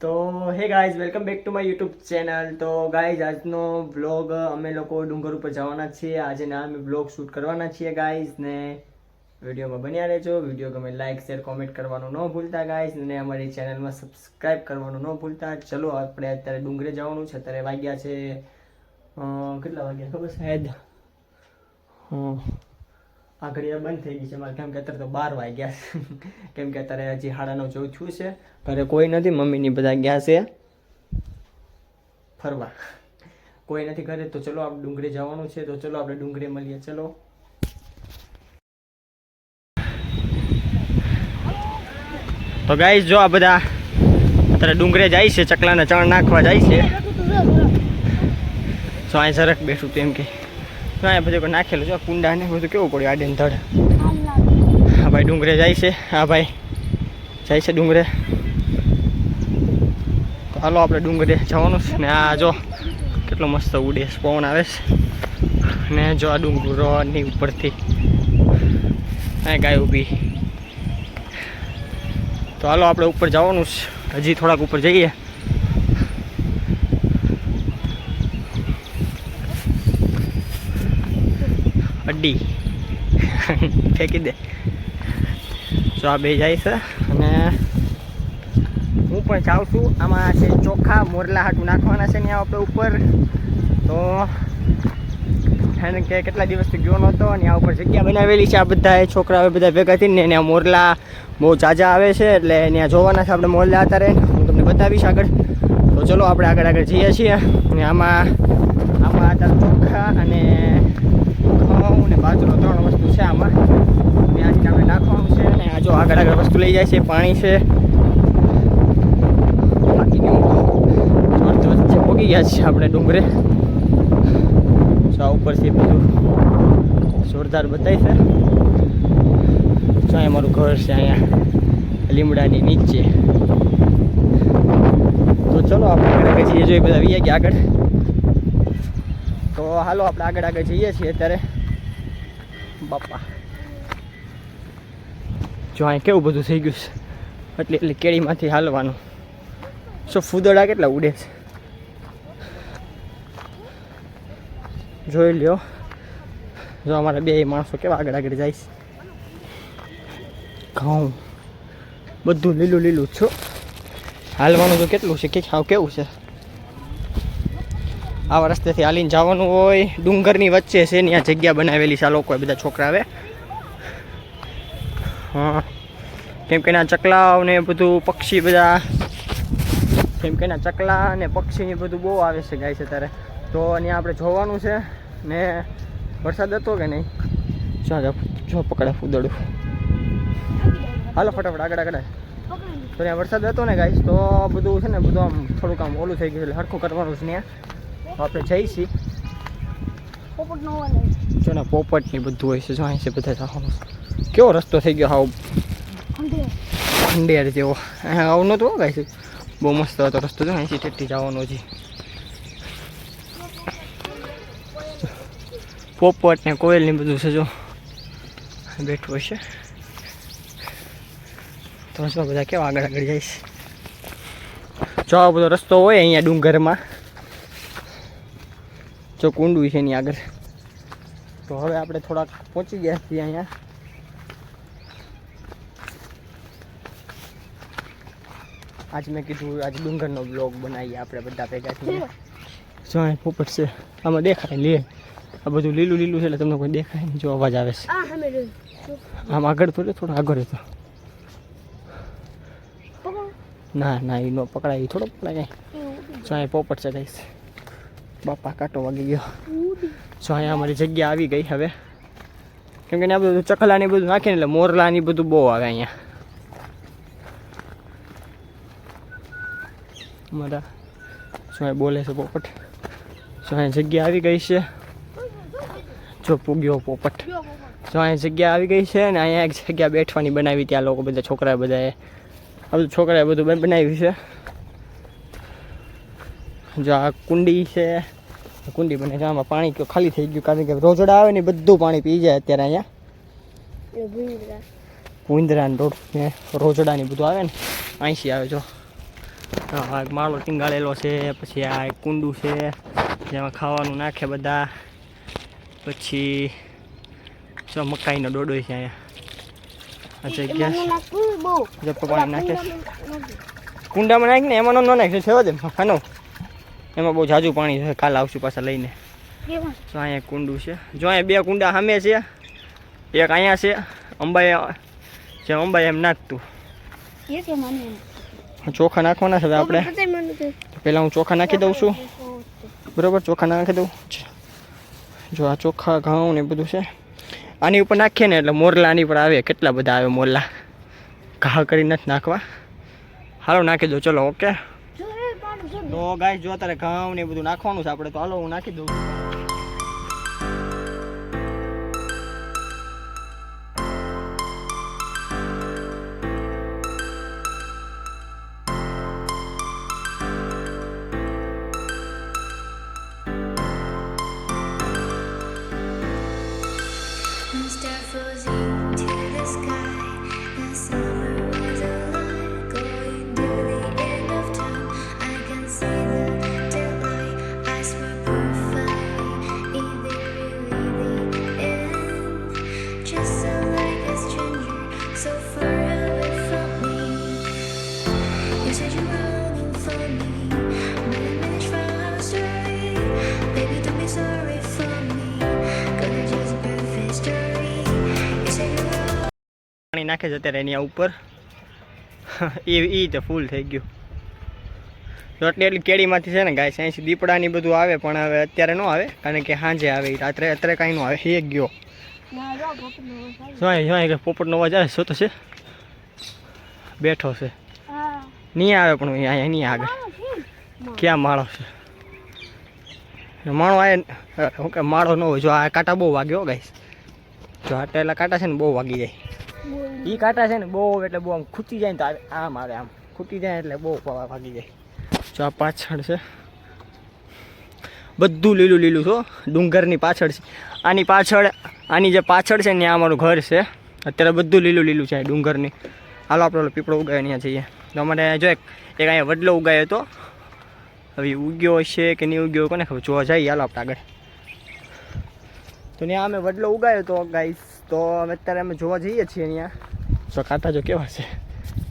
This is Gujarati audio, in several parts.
તો hey guys welcome back to my YouTube channel. તો ગાઈઝ આજનો વ્લોગ અમે લોકો ડુંગર ઉપર જવાના છીએ. આજે ના અમે વ્લોગ શૂટ કરવાના છીએ ગાઈઝ, ને વિડીયોમાં બન્યા રહેજો. વિડીયો ગમે લાઈક શેર કોમેન્ટ કરવાનું ન ભૂલતા ગાઈઝ, ને અમારી ચેનલમાં સબસ્ક્રાઈબ કરવાનું ન ભૂલતા. ચલો આપણે અત્યારે ડુંગરે જવાનું છે. અત્યારે વાગ્યા છે કેટલા વાગ્યા ખબર શાયદ આ ઘડિયાળ બંધ થઈ ગઈ છે મારે, કેમ કે અત્યારે તો 12 વાગ્યા છે. કેમ કે અત્યારે હજી 9:30 જેવું થયું છે. ઘરે કોઈ નથી, મમ્મીની બધા ગયા છે ફરવા, કોઈ નથી ઘરે. તો ચલો આપણે ડુંગરે જવાનું છે, તો ચલો આપણે ડુંગરે મળીએ. ચલો તો ગાઈસ જો આ બધા અત્યારે ડુંગરે જાય છે, ચકલાને ચણ નાખવા જાય છે. તો અહીં સરક બેઠું તો એમ કે અહીંયા બધું નાખેલું છે કુંડા ને બધું, કેવું પડ્યું આડે ધડ. હા ભાઈ ડુંગરે જાય છે, હા ભાઈ જાય છે ડુંગરે. તો હાલો આપણે ડુંગરે જવાનું છે. ને આ જો કેટલો મસ્ત ઉડે પવન આવે છે, ને જો આ ડુંગરોની ઉપરથી અહીં ગાય ઊભી. તો હાલો આપણે ઉપર જવાનું છે, હજી થોડાક ઉપર જઈએ. અડ્ડી ફેંકી દે. જો આ બે જાય છે, અને હું પણ જાઉં છું. આમાં છે ચોખા મોરલા હાટું નાખવાના છે ને આપણે ઉપર. તો એને કે કેટલા દિવસથી ગયો નહોતો, અને આ ઉપર જગ્યા બનાવેલી છે. આ બધા છોકરાઓ બધા ભેગા થઈને ત્યાં મોરલા બહુ ઝાઝા આવે છે, એટલે ત્યાં જોવાના છે આપણે મોરલા. અત્યારે હું તમને બતાવીશ આગળ. તો ચલો આપણે આગળ જઈએ છીએ. અને આમાં અત્યારે ચોખા અને ઘઉં ને બાજરો 3 વસ્તુ છે આમાં. ત્યાંથી આપણે નાખવાનું છે. અને આ જો આગળ વસ્તુ લઈ જાય છે. પાણી છે, બાકી કેવું વચ્ચે પોગી ગયા છે આપણે ડુંગરે. આ ઉપરથી બધું જોરદાર બતાવી છે. જો અહીંયા મારું ઘર છે, અહીંયા લીમડાની નીચે. તો ચલો આપણે આગળ જઈએ. જોઈએ બધા વી ગયા આગળ. તો હાલો આપણે આગળ જઈએ છીએ અત્યારે. બાપા જો અહીં કેવું બધું થઈ ગયું છે. એટલે કેળીમાંથી હાલવાનું. શું ફૂદડા કેટલા ઉડે છે જોઈ લ્યો. જો અમારા બે માણસો કેવા આગળ જાય છે. ઘઉં બધું લીલું લીલું છો. હાલવાનું તો કેટલું છે કે કેવું છે. આવા રસ્તેથી હાલીને જવાનું હોય. ડુંગરની વચ્ચે છે ને આ જગ્યા બનાવેલી છે. આ લોકો બધા છોકરા આવે. હા, કેમ કે ના ચકલાઓ ને બધું પક્ષી બધા, કેમ કે ના ચકલા ને પક્ષી ને બધું બહુ આવે છે ગાય છે અત્યારે. તો અહીંયા આપણે જોવાનું છે. ને વરસાદ હતો કે નહીં, જો પકડે ફૂદડું. હાલો ફટાફટ આગળ. તો ત્યાં વરસાદ હતો ને ગાઈસ, તો બધું છે ને બધું આમ થોડુંક આમ ઓલું થઈ ગયું, એટલે હરખું કરવાનું છે ત્યાં. તો આપણે જઈશી. જો ને પોપટ ની બધું હોય છે. જો અહીં છે બધા જવાનું. કેવો રસ્તો થઈ ગયો હાવ ખંડેર જેવો. આવું નહોતું ગાઈસ, બહુ મસ્ત હતો રસ્તો. જો અહીંથી ટેટી જવાનો છે. પોપટ ને કોયલ ને બધું છે જો બેઠું હશે. તો જો બધા કેવા આગળ જઈશ. જો આ બધો રસ્તો હોય અહીંયા ડુંગરમાં. જો કુંડું છે એની આગળ. તો હવે આપણે થોડાક પહોંચી ગયા છીએ અહીંયા. આજ મેં કીધું આજ ડુંગરનો બ્લોગ બનાવીએ આપણે બધા ભેગા થઈને. જો અહીં પોપટ છે, આમાં દેખાય લે. આ બધું લીલું લીલું છે એટલે તમને કોઈ દેખાય નહીં. જો અવાજ આવે છે આમ આગળ. તો થોડો આગળ હતો. ના એ નો પકડાય, થોડો પકડાય. જો અહીં પોપટ છે ગાઈસ. બાપા કાંટો વાગી ગયો. જો અહીંયા અમારી જગ્યા આવી ગઈ હવે, કેમ કે આ બધું ચકલા ને બધું નાખીને એટલે મોરલા ને બધું બહુ આવે અહીંયા અમારા. જો અહીં બોલે છે પોપટ. જો અહીં જગ્યા આવી ગઈ છે. જો પૂગ્યો પોપટ. જો અહીં જગ્યા આવી ગઈ છે, ને અહીંયા એક જગ્યા બેઠવાની બનાવી. ત્યાં લોકો બધા છોકરા બધાએ આ બધું છોકરાએ બધું બનાવ્યું છે. જો આ કુંડી છે, કુંડી બને છે. આમાં પાણી ખાલી થઈ ગયું, કારણ કે રોજડા આવે ને બધું પાણી પી જાય અત્યારે અહીંયા. ભૂંદરા રોજડા ને બધું આવે ને અહીંથી આવે. જો હા માળો ટીંગાળેલો છે, પછી આ એક કુંડું છે જેમાં ખાવાનું નાખે બધા, પછી જો મકાઈનો ડોડો છે અહીંયા પાણી નાખે કુંડામાં નાખીને એમાં ન નાખે છે દે ખાનો એમાં બહુ ઝાઝું પાણી છે, કાલ આવશું પાછા લઈને. જો અહીંયા કુંડું છે, જો અહીંયા 2 કુંડા સામે છે, એક અહીંયા છે અંબાઈ જે અંબાઈ એમ નાખતું. ચોખા નાખવાના છે હવે આપણે, પહેલાં હું ચોખા નાખી દઉં છું બરાબર, ચોખા નાખી દઉં. જો આ ચોખા ઘઉં ને બધું છે આની ઉપર નાખીએ ને એટલે મોરલા આની પર આવે, કેટલા બધા આવે મોરલા, ઘા કરી નથી નાખવા. હાલો નાખી દો ચલો. ઓકે તો ગાઈસ જો અત્યારે ઘઉં ને બધું નાખવાનું છે આપણે, તો હાલો હું નાખી દઉં. પાણી નાખે છે અત્યારે એની ઉપર એ તો ફૂલ થઈ ગયું. એટલી કેળીમાંથી છે ને ગાય સાંઈ દીપડાની બધું આવે, પણ હવે અત્યારે ન આવે કારણ કે સાંજે આવે, રાત્રે અત્યારે કાંઈ ન આવે. એક ગયો પોપટનો અવાજ આવે શું તો છે, બેઠો છે, નહીં આવે પણ અહીંયા નહીં આગળ ક્યાં માળો છે, માળો આવે કે માળો ન હોય. જો આ કાંટા બહુ વાગ્યો ગાઈસ, જો આ ટેલા કાંટા છે ને બહુ વાગી જાય. એ કાંટા છે ને બહુ એટલે બહુ આમ ખૂટી જાય ને તો આમ આવે, આમ ખૂટી જાય એટલે બહુ વાગી જાય. જો આ પાછળ છે બધું લીલું લીલું છો, ડુંગરની પાછળ છે. આની પાછળ આની જે પાછળ છે ને ત્યાં અમારું ઘર છે, અત્યારે બધું લીલું લીલું છે ડુંગરની. હાલો આપણે ઓલો પીપળો ઉગાયો ત્યાં જઈએ. તો અમારે જો એક અહીંયા વડલો ઉગાયો હતો, હવે ઉગ્યો હશે કે નહીં ઉગ્યો કોને ખબર, જોવા જઈએ હાલો આપણે આગળ. તો ત્યાં અમે વડલો ઉગાયો હતો ગાઈસ, તો અમે અત્યારે અમે જોવા જઈએ છીએ ત્યાં. જો કાંટા જો કેવા છે,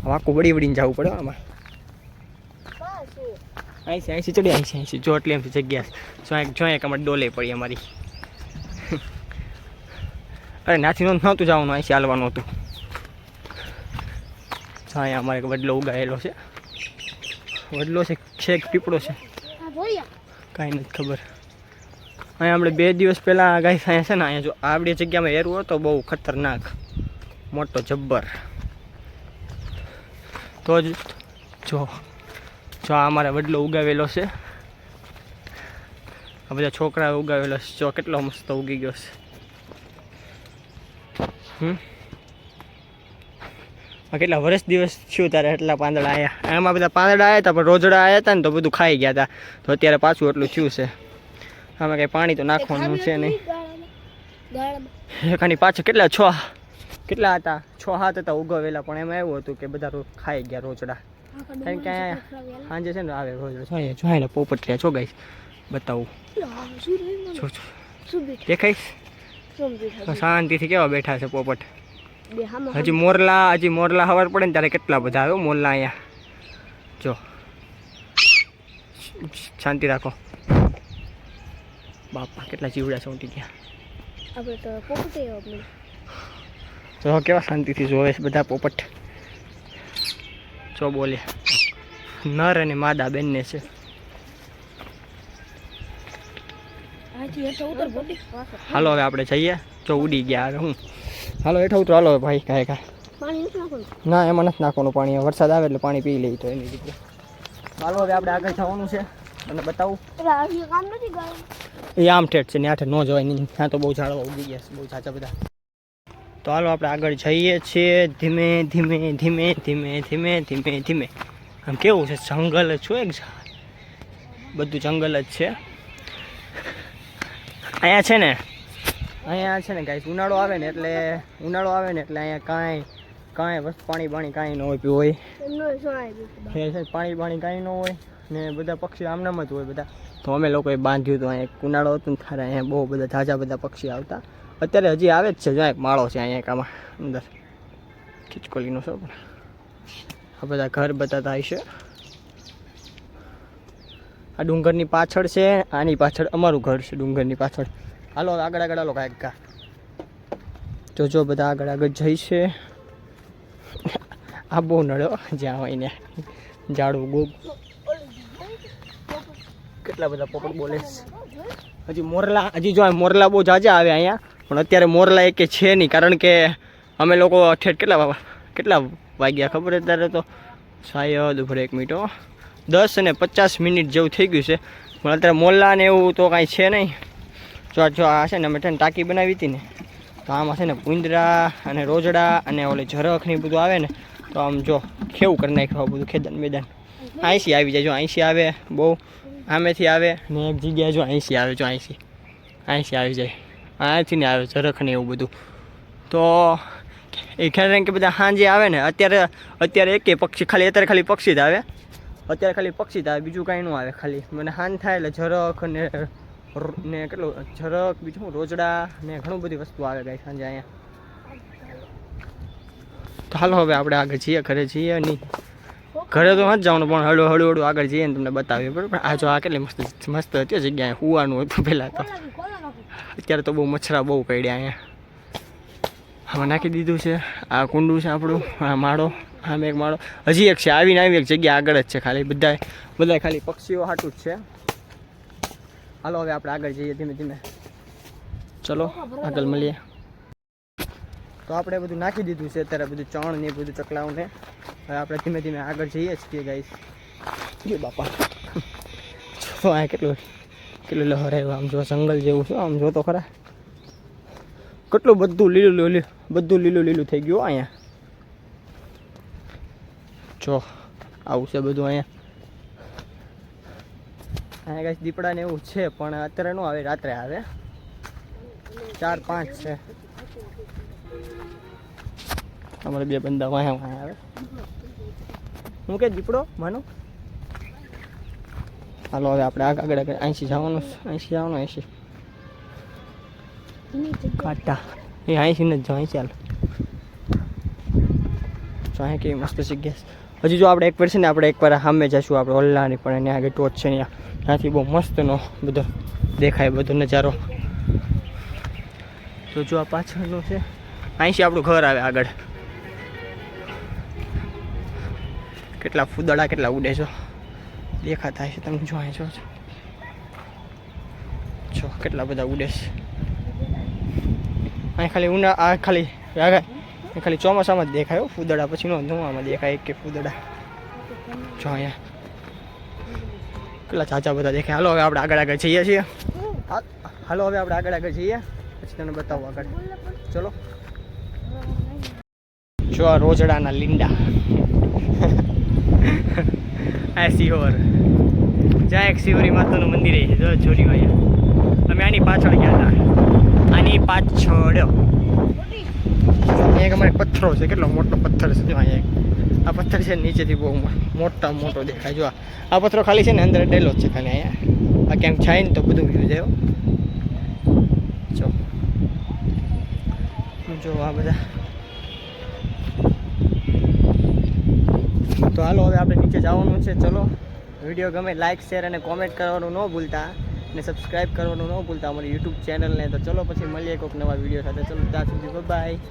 આખું વળી વળીને જવું પડે આમાં. અહીંથી ચડી અહીંથી જો એટલી એમથી જગ્યા જો એક અમારે ડોલે પડી અમારી. અરે નાથી નહોતું જવાનું, અહીંથી હાલવાનું હતું. જો અહીંયા અમારે વડલો ઉગાયેલો છે, વડલો છે છેક પીપળો છે કાંઈ નથી ખબર. અહીંયા આપણે 2 દિવસ પહેલાં ગાય અહીંયા છે ને, અહીંયા જો આવડી જગ્યામાં એરવો હતો બહુ ખતરનાક મોટો જબ્બર. તો જ જો અમારે વડલો ઉગાવેલો છે, આ બધા છોકરા ઉગાવેલો છે, જો કેટલો મસ્ત ઉગી ગયો છે. કેટલા વર્ષ દિવસ થયું ત્યારે એટલા પાંદડા આવ્યા. આમાં બધા પાંદડા આવ્યા હતા પણ રોજડા આવ્યા હતા ને તો બધું ખાઈ ગયા હતા, તો અત્યારે પાછું એટલું થયું છે. આમાં કંઈ પાણી તો નાખવાનું છે નહીં. એકાની પાછળ કેટલા કેટલા હતા 6-7 હતા ઉગવેલા, પણ એમાં એવું હતું કે બધા ખાઈ ગયા રોજડા. કારણ કે સાંજે છે ને આવે રોજડા. જોઈને પોપટ રહ્યા છો ગાઈસ, બતાવું દેખાઈશ શાંતિથી કેવા બેઠા છે પોપટ. હજી મોરલા ખબર પડે ને ત્યારે કેટલા બધા આવ્યો મોરલા અહીંયા. જો શાંતિ રાખો બાપા, કેટલા જીવડા છે ઉઠી ગયા. તો કેવા શાંતિથી જોવે છે બધા પોપટ. જો બોલે નર અને માદા બેનને છે. હાલો હવે આપણે જઈએ, જો ઉડી ગયા હવે હું. હાલો હેઠા ઉતરો, હાલો ભાઈ કાંઈ ના એમાં નથી નાખવાનું પાણી, વરસાદ આવે એટલે પાણી પી લઈ તો એની રીતે. હાલો હવે આપણે આગળ જવાનું છે, તમને બતાવું. એ આમ ઠેઠ છે ને આઠે ન જવાય નહીં, ત્યાં તો બહુ ઝાડવા ઉગી ગયા છે બહુ ઝાઝા બધા. તો હાલો આપણે આગળ જઈએ છીએ ધીમે ધીમે ધીમે ધીમે ધીમે ધીમે ધીમે. આમ કેવું છે જંગલ જ છું, એક બધું જંગલ જ છે અહીંયા છે ને ગાઈસ. ઉનાળો આવે ને એટલે અહીંયા કાંઈ વસ્તુ પાણી કાંઈ ન હોય પીવું હોય. પાણી કાંઈ ન હોય ને બધા પક્ષી આમનામ જ હોય બધા. તો અમે લોકોએ બાંધ્યું હતું અહીંયા ઉનાળો હતો ને ત્યારે અહીંયા બહુ બધા ઝાઝા બધા પક્ષી આવતા. અત્યારે હજી આવે જ છે. જો એક માળો છે અહીંયા આમાં અંદર ખીચકોલીનો છે પણ આ બધા ઘર બતાતા હશે. આ ડુંગરની પાછળ છે, આની પાછળ અમારું ઘર છે ડુંગરની પાછળ. હાલો આગળ હાલો કાંઈક કા જો બધા આગળ જઈશે. આ બહુ નડ્યો જ્યાં હોય ને ઝાડું ગોગ. કેટલા બધા પોપટ બોલે હજી મોરલા. હજી જો મોરલા બહુ ઝાઝા આવે અહીંયા, પણ અત્યારે મોરલા એકે છે નહીં. કારણ કે અમે લોકો ઠેઠ કેટલા વાગ્યા ખબર અત્યારે તો શાયદ ઉભરે 1 મિનિટ 10 અને 50 મિનિટ જેવું થઈ ગયું છે. પણ અત્યારે મોરલા ને એવું તો કાંઈ છે નહીં. જો આ છે ને અમે ટાંકી બનાવી હતી ને, તો આમાં છે ને પૂંદરા અને રોજડા અને ઓલી ઝરખ ને બધું આવે ને, તો આમ જો કેવું કરી નાખ્યું બધું ખેદાન મેદાન. આઈસી આવી જાય. જો આઈસી આવે બહુ, આમેથી આવે ને એક જગ્યાએ જો આઈસી આવે. જો આઈસી આવી જાય. અહીંયાથી ને આવે ઝરખ ને એવું બધું. તો એ ખ્યાલ કે બધા સાંજે આવે ને. અત્યારે એકે પક્ષી અત્યારે ખાલી પક્ષી જ આવે. બીજું કાંઈ ન આવે. ખાલી મને સાંજ થાય એટલે ઝરખ ને કેટલું ઝરખ, બીજું રોજડા ને ઘણું બધી વસ્તુ આવે ગાય સાંજે અહીંયા. તો હાલો હવે આપણે આગળ જઈએ. ઘરે જઈએ નહીં, ઘરે તો નથી જવાનું પણ હળવું આગળ જઈએ ને તમને બતાવીએ બરાબર. આ જો આ કેટલી મસ્ત હતી જગ્યાએ સુવાનું હતું પહેલાં તો. અત્યારે તો બહુ મચ્છરા બહુ પડ્યા અહીંયા. આમાં નાખી દીધું છે. આ કુંડું છે આપણું. આ માળો, આમ એક માળો હજી એક છે. આવી એક જગ્યા આગળ જ છે ખાલી. બધા ખાલી પક્ષીઓ હાટું જ છે. હાલો હવે આપણે આગળ જઈએ ધીમે ધીમે. ચલો આગળ મળીએ. તો આપણે બધું નાખી દીધું છે અત્યારે, બધું ચણ ને બધું ચકલાઓને. હવે આપણે ધીમે ધીમે આગળ જઈએ છીએ ગાઈસ. જો બાપા જો આ કેટલું લહેરાયું. આમ જો જંગલ જેવું છે. આમ જો તો ખરા કેટલું બધું લીલું થઈ ગયું અહીંયા. જો આવું છે બધું અહીંયા ગાઈસ. દીપડા ને એવું છે પણ અત્યારે ન આવે, રાત્રે આવે. 4-5 છે અમારે. 2 બંદા વાયા આવે. હું કે દીપડો માનો. હાલો હવે આપણે આગળ 80 જવાનું. 80 કાટા એ 80 ને જ જાય. ચાલ જો અહીંયા કેવી મસ્ત જગ્યા. હજી જો આપણે એક વાર છે ને આપણે એકવાર સામે જઈશું આપણે ઓલ્લાની, પણ એની આગળ ટોચ છે ત્યાં. ત્યાંથી બહુ મસ્તનો બધો દેખાય બધો નજારો. તો જો આ પાછળનું છે. 80 આપણું ઘર આવે આગળ. કેટલા ફૂદડા કેટલા ઉડે છે દેખાતા છે તમે. જો અહીં જો કેટલા બધા ઉડે છે. અહીં ખાલી ખાલી ચોમાસામાં જ દેખાય ફૂદડા. પછી નો ધુવામાં દેખાય એક ફૂદડા. જો અહીંયા કેટલા ચાચા બધા દેખાય. હાલો હવે આપણે આગળ જઈએ છીએ. પછી તમને બતાવું આગળ. ચલો જો આ રોજડાના લીંડા. આ સિહોર. જ્યાં એક શિવરી માતાનું મંદિર છે. જો જોડ્યું અહીંયા. અમે આની પાછળ ગયા હતા. આની પાછળ અહીંયા અમારે પથ્થરો છે. કેટલો મોટો પથ્થર છે. જો અહીંયા આ પથ્થર છે નીચેથી બહુ મોટો દેખાય. જો આ પથ્થરો ખાલી છે ને અંદર ડેલો જ છે ખાલી અહીંયા. આ ક્યાંક જાય ને તો બધું વ્યૂ જાય. જો આ બધા. તો હાલો હવે આપણે નીચે જવાનું છે. ચલો વિડીયો ગમે લાઇક શેર અને કોમેન્ટ કરવાનું ન ભૂલતા, અને સબસ્ક્રાઈબ કરવાનું ન ભૂલતા અમારી યુટ્યુબ ચેનલને. તો ચલો પછી મળીએ કોઈક નવા વિડીયો સાથે. ચલો ત્યાં સુધી બાય.